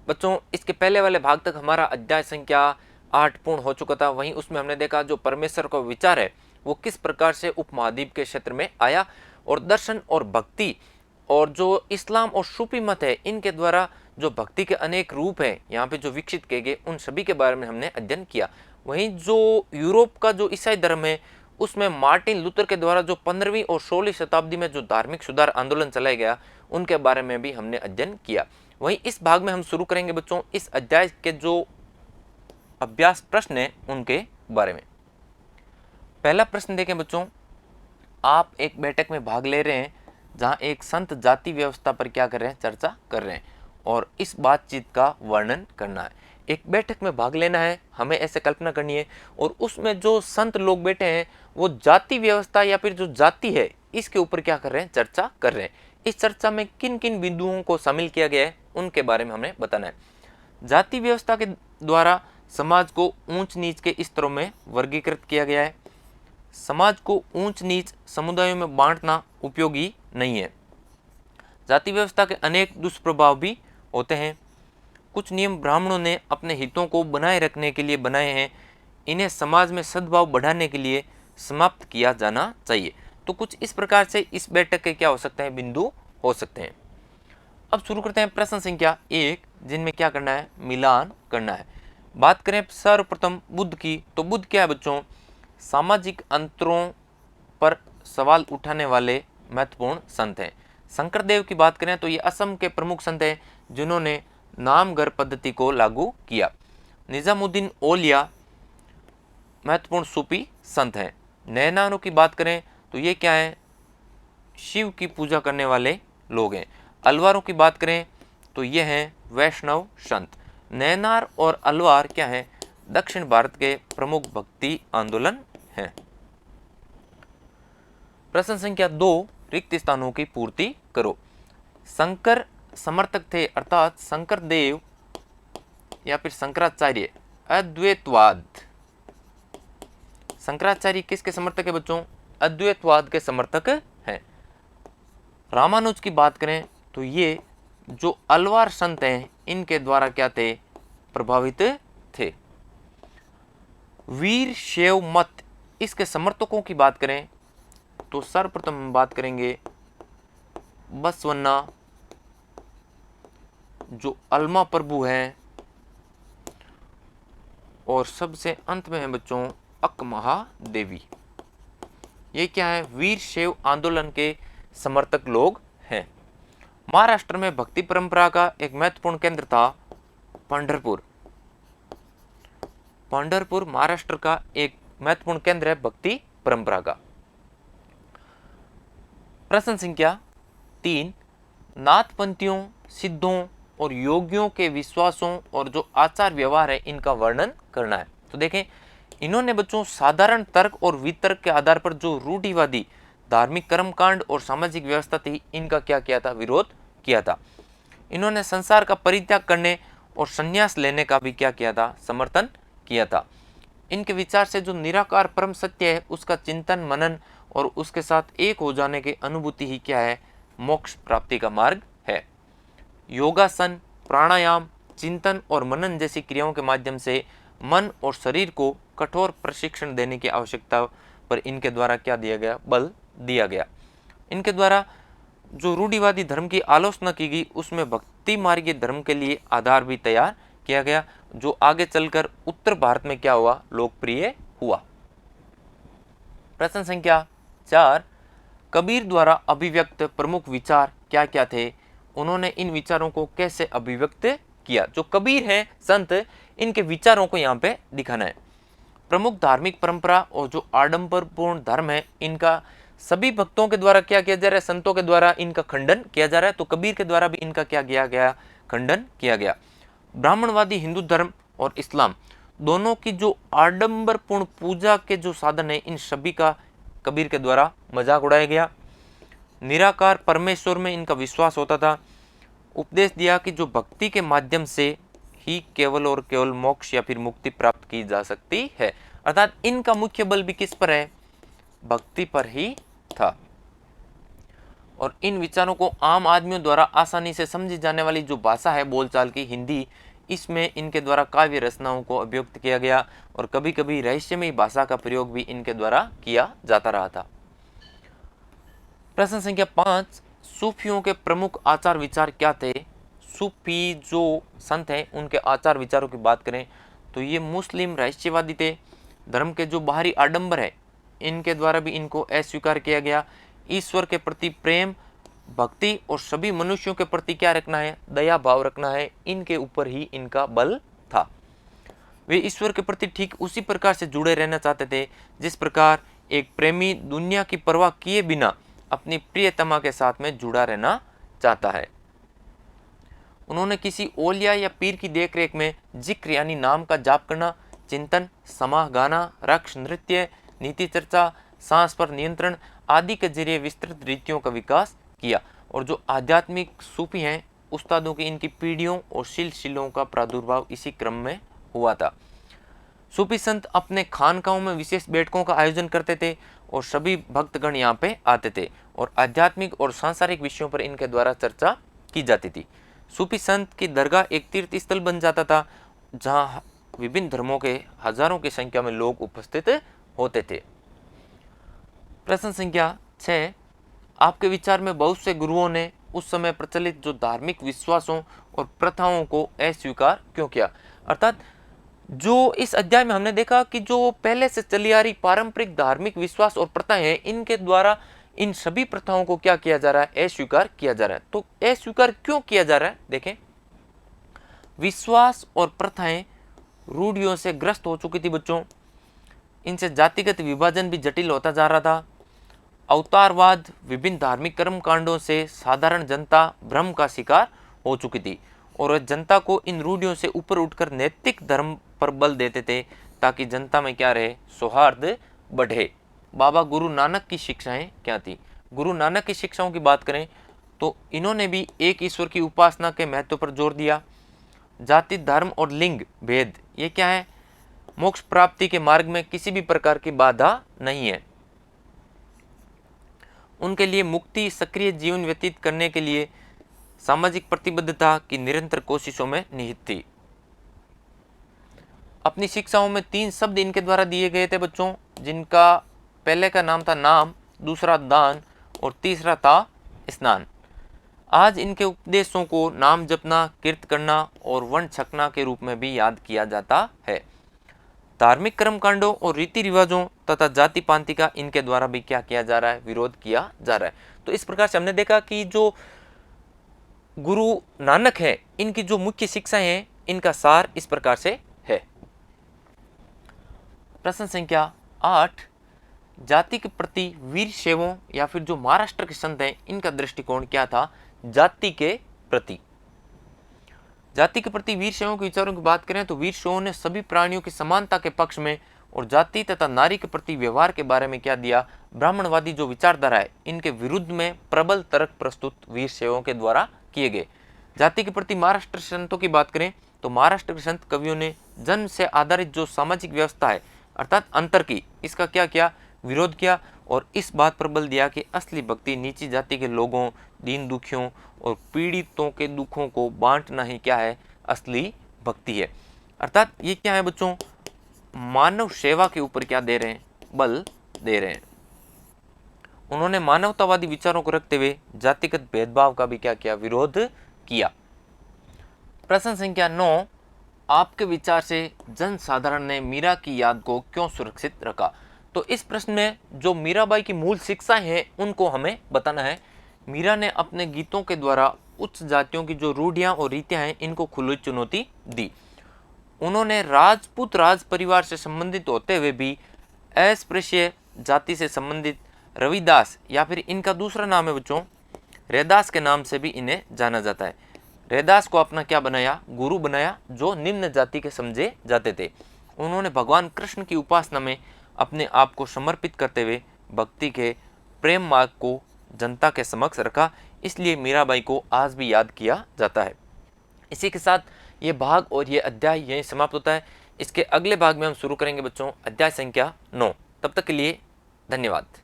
बच्चों इसके पहले वाले भाग तक हमारा अध्याय संख्या 8 पूर्ण हो चुका था। वहीं उसमें हमने देखा जो परमेश्वर का विचार है वो किस प्रकार से उपमहाद्वीप के क्षेत्र में आया, और दर्शन और भक्ति और जो इस्लाम और सूफी मत है इनके द्वारा जो भक्ति के अनेक रूप हैं यहाँ पे जो विकसित किए गए उन सभी के बारे में हमने अध्ययन किया। वहीं जो यूरोप का जो ईसाई धर्म है उसमें मार्टिन लूथर के द्वारा जो 15वीं और 16वीं शताब्दी में जो धार्मिक सुधार आंदोलन चलाया गया उनके बारे में भी हमने अध्ययन किया। वहीं इस भाग में हम शुरू करेंगे बच्चों इस अध्याय के जो अभ्यास प्रश्न है उनके बारे में। पहला प्रश्न देखें बच्चों, आप एक बैठक में भाग ले रहे हैं जहां एक संत जाति व्यवस्था पर क्या कर रहे हैं, चर्चा कर रहे हैं, और इस बातचीत का वर्णन करना है। एक बैठक में भाग लेना है, हमें ऐसे कल्पना करनी है, और उसमें जो संत लोग बैठे हैं वो जाति व्यवस्था या फिर जो जाति है इसके ऊपर क्या कर रहे हैं, चर्चा कर रहे हैं। इस चर्चा में किन किन बिंदुओं को शामिल किया गया है उनके बारे में हमें बताना है। जाति व्यवस्था के द्वारा समाज को ऊंच नीच के स्तरों में वर्गीकृत किया गया है। समाज को ऊंच नीच समुदायों में बांटना उपयोगी नहीं है। जाति व्यवस्था के अनेक दुष्प्रभाव भी होते हैं। कुछ नियम ब्राह्मणों ने अपने हितों को बनाए रखने के लिए बनाए हैं, इन्हें समाज में सद्भाव बढ़ाने के लिए समाप्त किया जाना चाहिए। तो कुछ इस प्रकार से इस बैठक के क्या हो सकते हैं, बिंदु हो सकते हैं। अब शुरू करते हैं प्रश्न संख्या 1, जिनमें क्या करना है, मिलान करना है। बात करें सर्वप्रथम बुद्ध की, तो बुद्ध क्या है बच्चों, सामाजिक अंतरों पर सवाल उठाने वाले महत्वपूर्ण संत हैं। शंकरदेव की बात करें तो ये असम के प्रमुख संत हैं जिन्होंने नामगर पद्धति को लागू किया। निजामुद्दीन औलिया महत्वपूर्ण सूफी संत हैं। नैनारों की बात करें तो ये क्या है, शिव की पूजा करने वाले लोग हैं। अलवारों की बात करें तो ये हैं वैष्णव संत। नैनार और अलवार क्या है, दक्षिण भारत के प्रमुख भक्ति आंदोलन हैं। प्रश्न संख्या 2, रिक्त स्थानों की पूर्ति करो। शंकर समर्थक थे, अर्थात शंकर देव या फिर शंकराचार्य अद्वैतवाद। शंकराचार्य किसके समर्थक है बच्चों, अद्वैतवाद के समर्थक हैं। रामानुज की बात करें तो ये जो अलवार संत हैं इनके द्वारा क्या थे, प्रभावित थे। वीर शैव मत, इसके समर्थकों की बात करें तो सर्वप्रथम हम बात करेंगे बसवन्ना, जो अलमा प्रभु हैं, और सबसे अंत में है बच्चों अक्कमहादेवी। ये क्या है, वीर शैव आंदोलन के समर्थक लोग हैं। महाराष्ट्र में भक्ति परंपरा का एक महत्वपूर्ण केंद्र था पंढरपुर। पंढरपुर महाराष्ट्र का एक महत्वपूर्ण केंद्र है भक्ति परंपरा का। प्रश्न संख्या 3, नाथपंथियों, सिद्धों और योगियों के विश्वासों और जो आचार व्यवहार है इनका वर्णन करना है। तो देखें, इन्होंने बच्चों साधारण तर्क और वितर्क के आधार पर जो रूढ़िवादी धार्मिक कर्मकांड और सामाजिक व्यवस्था थी इनका क्या किया था, विरोध किया था। इन्होंने संसार का परित्याग करने और संन्यास लेने का भी क्या किया था, समर्थन किया था। इनके विचार से जो निराकार परम सत्य है उसका चिंतन मनन और उसके साथ एक हो जाने की अनुभूति ही क्या है, मोक्ष प्राप्ति का मार्ग है। योगासन, प्राणायाम, चिंतन और मनन जैसी क्रियाओं के माध्यम से मन और शरीर को कठोर प्रशिक्षण देने की आवश्यकता पर इनके द्वारा क्या दिया गया, बल दिया गया। इनके द्वारा जो रूढ़िवादी धर्म की आलोचना की गई उसमें भक्ति मार्गीय धर्म के लिए आधार भी तैयार किया गया, जो आगे चलकर उत्तर भारत में क्या हुआ, लोकप्रिय हुआ। प्रश्न संख्या 4, कबीर द्वारा अभिव्यक्त प्रमुख विचार क्या क्या थे, उन्होंने इन विचारों को कैसे अभिव्यक्त किया। जो कबीर हैं संत, इनके विचारों को यहाँ पे दिखाना है। प्रमुख धार्मिक परंपरा और जो आडंबरपूर्ण धर्म है इनका सभी भक्तों के द्वारा क्या किया जा रहा है, संतों के द्वारा इनका खंडन किया जा रहा है। तो कबीर के द्वारा भी इनका क्या किया गया, खंडन किया गया। ब्राह्मणवादी हिंदू धर्म और इस्लाम दोनों की जो आडंबरपूर्ण पूजा के जो साधन है इन सभी का कबीर के द्वारा मजाक उड़ाया गया। निराकार परमेश्वर में इनका विश्वास होता था। उपदेश दिया कि जो भक्ति के माध्यम से ही केवल और केवल मोक्ष या फिर मुक्ति प्राप्त की जा सकती है, अर्थात इनका मुख्य बल भी किस पर है, भक्ति पर ही था। और इन विचारों को आम आदमियों द्वारा आसानी से समझी जाने वाली जो भाषा है बोलचाल की हिंदी, इसमें इनके द्वारा काव्य रचनाओं को अभिव्यक्त किया गया और कभी कभी रहस्यमयी भाषा का प्रयोग भी इनके द्वारा किया जाता रहा था। प्रश्न संख्या 5, सूफियों के प्रमुख आचार विचार क्या थे? सूफी जो संत हैं उनके आचार विचारों की बात करें तो ये मुस्लिम रहस्यवादी थे। धर्म के जो बाहरी आडंबर है इनके द्वारा भी इनको अस्वीकार किया गया। ईश्वर के प्रति प्रेम, भक्ति और सभी मनुष्यों के प्रति क्या रखना है? दया भाव रखना है, इनके ऊपर ही इनका बल था। वे ईश्वर के प्रति ठीक उसी प्रकार से जुड़े रहना चाहते थे जिस प्रकार एक प्रेमी दुनिया की परवाह किए बिना अपनी प्रियतमा के साथ में जुड़ा रहना चाहता है। उन्होंने किसी औलिया या पीर की देखरेख में जिक्र यानी नाम का जाप करना, चिंतन, समाह गाना, रक्ष नृत्य, नीति चर्चा, सांस पर नियंत्रण आदि के जरिए विस्तृत रीतियों का विकास किया। और जो आध्यात्मिक सूफी हैं उस्तादों की इनकी पीढ़ियों और सिलसिलों का प्रादुर्भाव इसी क्रम में हुआ था। सूफी संत अपने खानकाहों में विशेष बैठकों का आयोजन करते थे और सभी भक्तगण यहाँ पे आते थे और आध्यात्मिक और सांसारिक विषयों पर इनके द्वारा चर्चा की जाती थी। सूफी संत की दरगाह एक तीर्थ स्थल बन जाता था जहाँ विभिन्न धर्मों के हजारों की संख्या में लोग उपस्थित होते थे। प्रश्न संख्या 6, आपके विचार में बहुत से गुरुओं ने उस समय प्रचलित जो धार्मिक विश्वासों और प्रथाओं को अस्वीकार क्यों किया? अर्थात जो इस अध्याय में हमने देखा कि जो पहले से चली आ रही पारंपरिक धार्मिक विश्वास और प्रथाएं हैं इनके द्वारा इन सभी प्रथाओं को क्या किया जा रहा है? अस्वीकार किया जा रहा है। तो अस्वीकार क्यों किया जा रहा है? देखें, विश्वास और प्रथाएं रूढ़ियों से ग्रस्त हो चुकी थी बच्चों। इनसे जातिगत विभाजन भी जटिल होता जा रहा था। अवतारवाद, विभिन्न धार्मिक कर्म कांडों से साधारण जनता भ्रम का शिकार हो चुकी थी और जनता को इन रूढ़ियों से ऊपर उठकर नैतिक धर्म पर बल देते थे ताकि जनता में क्या रहे? सौहार्द बढ़े। बाबा गुरु नानक की शिक्षाएं क्या थी? गुरु नानक की शिक्षाओं की बात करें तो इन्होंने भी एक ईश्वर की उपासना के महत्व पर जोर दिया। जाति, धर्म और लिंग भेद ये क्या है? मोक्ष प्राप्ति के मार्ग में किसी भी प्रकार की बाधा नहीं है। उनके लिए मुक्ति, सक्रिय जीवन व्यतीत करने के लिए सामाजिक प्रतिबद्धता की निरंतर कोशिशों में निहित थी। अपनी शिक्षाओं में 3 शब्द इनके द्वारा दिए गए थे बच्चों, जिनका पहले का नाम था नाम, दूसरा दान और तीसरा था स्नान। आज इनके उपदेशों को नाम जपना, कीर्त करना और वन छकना के रूप में भी याद किया जाता है। धार्मिक कर्मकांडों और रीति रिवाजों तथा जाति पांति का इनके द्वारा भी क्या किया जा रहा है? विरोध किया जा रहा है। तो इस प्रकार से हमने देखा कि जो गुरु नानक है इनकी जो मुख्य शिक्षाएं हैं इनका सार इस प्रकार से है। प्रश्न संख्या 8, जाति के प्रति वीर शैवों या फिर जो महाराष्ट्र के संत हैं इनका दृष्टिकोण क्या था जाति के प्रति? जाति के प्रति वीर शैवों के विचारों की बात करें तो वीर शैवों ने सभी प्राणियों की समानता के पक्ष में और जाति तथा नारी के प्रति व्यवहार के बारे में क्या दिया? ब्राह्मणवादी जो विचारधारा है इनके विरुद्ध में प्रबल तर्क प्रस्तुत वीर शैवों के द्वारा किए गए। जाति के प्रति महाराष्ट्र संतों की बात करें तो महाराष्ट्र के संत कवियों ने जन्म से आधारित जो सामाजिक व्यवस्था है अर्थात अंतर की, इसका क्या किया? विरोध किया और इस बात पर बल दिया कि असली भक्ति नीची जाति के लोगों, दीन दुखियों और पीड़ितों के दुखों को बांटना ही क्या है? असली भक्ति है। अर्थात ये क्या है बच्चों? मानव सेवा के ऊपर क्या दे रहे हैं? बल दे रहे हैं। उन्होंने मानवतावादी विचारों को रखते हुए जातिगत भेदभाव का भी क्या किया? विरोध किया। प्रश्न संख्या 9, आपके विचार से जन साधारण ने मीरा की याद को क्यों सुरक्षित रखा? तो इस प्रश्न में जो मीराबाई की मूल शिक्षाएं हैं उनको हमें बताना है। मीरा ने अपने गीतों के द्वारा उच्च जातियों की जो रूढ़ियां और रीतियां हैं इनको खुली चुनौती दी। उन्होंने राजपूत राज परिवार से संबंधित होते हुए भी अस्पृश्य जाति से संबंधित रविदास या फिर इनका दूसरा नाम है बच्चों रैदास के नाम से भी इन्हें जाना जाता है। रैदास को अपना क्या बनाया? गुरु बनाया, जो निम्न जाति के समझे जाते थे। उन्होंने भगवान कृष्ण की उपासना में अपने आप को समर्पित करते हुए भक्ति के प्रेम मार्ग को जनता के समक्ष रखा, इसलिए मीराबाई को आज भी याद किया जाता है। इसी के साथ ये भाग और ये अध्याय यहीं समाप्त होता है। इसके अगले भाग में हम शुरू करेंगे बच्चों अध्याय संख्या 9। तब तक के लिए धन्यवाद।